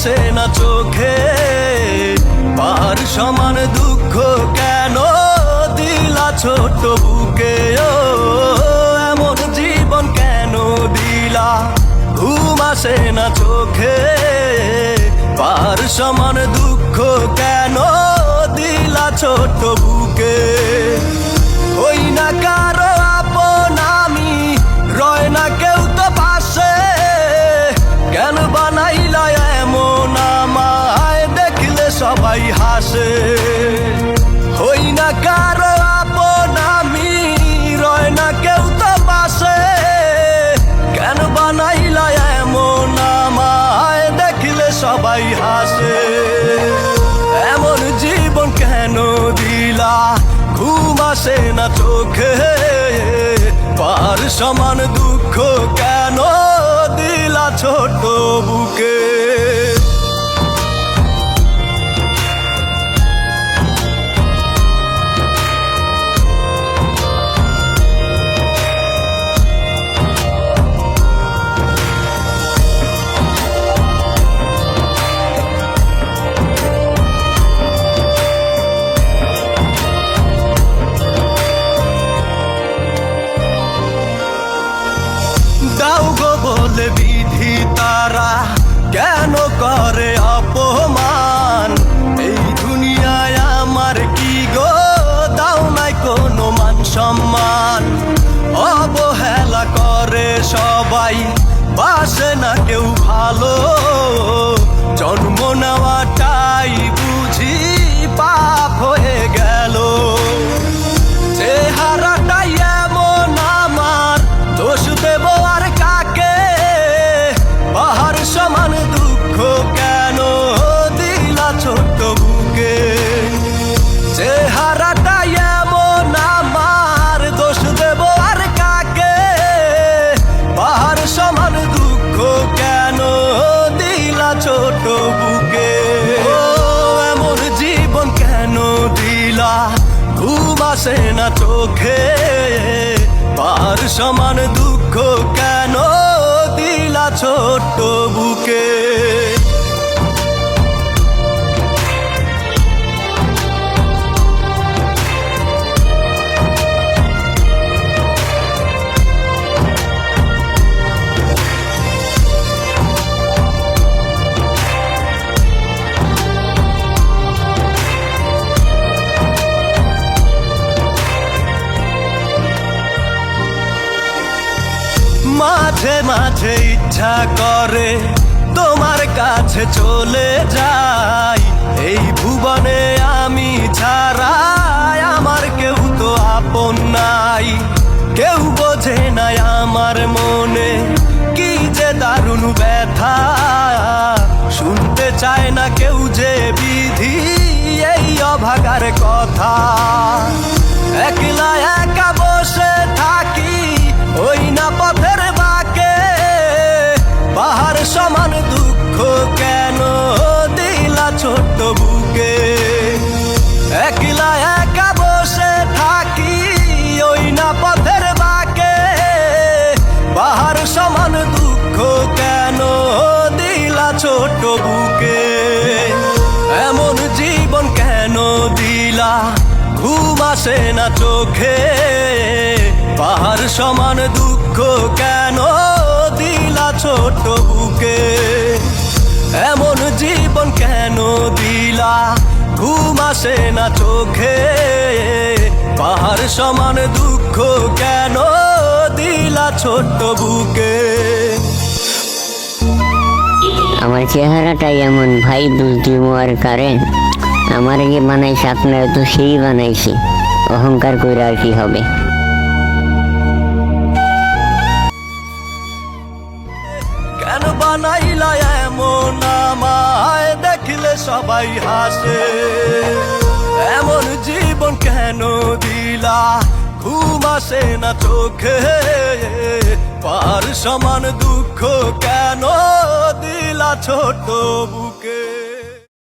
আসে না চোখে, পার সমান দুঃখ কেন দিলা ছোট বুকে? ও এমন জীবন কেন দিলা? ঘুম আসে না চোখে, পার সমান দুঃখ কেন দিলা ছোট বুকে? ওই না কারো আপন আমি, রয় না কেউ তো পাশে, কেন বানাইলা এমন আমায় দেখলে সবাই হাসে? ওই না কারো আপন আমি, রয় না কেউ তো পাশে, কেন বানাইলা এমন আমায় দেখলে সবাই হাসে? এমন জীবন কেন দিলা? ঘুম আসে না চোখে, পার সমান দুঃখ কেন দিলা ছোট বুকে? দাও গো বলে বিধি তারা কেন করে অপমান? এই দুনিয়ায় আমার কি গো দাও নাই কোনো মান সম্মান? অবহেলা করে সবাই, বাসে না কেউ ভালো, জন্ম নেওয়াটাই বুঝি পাপ হয়ে গেল। চেহারাটাই এমন আমার, দোষ দেব আর কাকে? পাহাড় সমান দুঃখ কেন দিলা ছোট বুকে? চেহারাটাই এমন আমার, দোষ দেব আর কাকে? পাহাড় সমান দুঃখ কেন দিলা ছোট বুকে? ও এমন জীবন কেন দিলা? ঘুম আসে না চোখে, পার সমান দুঃখ কেন দিলা ছোট বুকে? মাঝে মাঝে ইচ্ছা করে তোমার কাছে চলে যাই, এই ভুবনে আমি ছাড়া আমার কেউ তো আপন নাই। কেউ বোঝে নাই আমার মনে কি যে দারুণ ব্যথা, শুনতে চায় না কেউ যে বিধি এই অভাগার কথা। একলা একা বসে থাকি ওই না পথের বাঁকে, পাহাড় সমান দুঃখ কেন দিলা ছোট বুকে? একলা একা বসে থাকি ওই না পথের বাঁকে, পাহাড় সমান দুঃখ কেন দিলা ছোট বুকে? এমন জীবন কেন দিলা? ঘুম আসে না চোখে, পাহাড় সমান দুঃখ কেন দিলা ছোট বুকে? এমন জীবন কেন দিলা? ঘুম আসে না চোখে, পাহাড় সমান দুঃখ কেন দিলা ছোট বুকে? আমার চেহারাটাই এমন, ভাই দোষ দিব আর কারে? আমার যে বানাইছে আপনারা তো সেই বানাইছে, অহংকার করে আর কি হবে? কেন বানাইলা এমন আমায় দেখলে সবাই হাসে? এমন জীবন কেন দিলা? ঘুম আসে না চোখে, পার সমান দুঃখ কেন দিলা ছোট বুকে?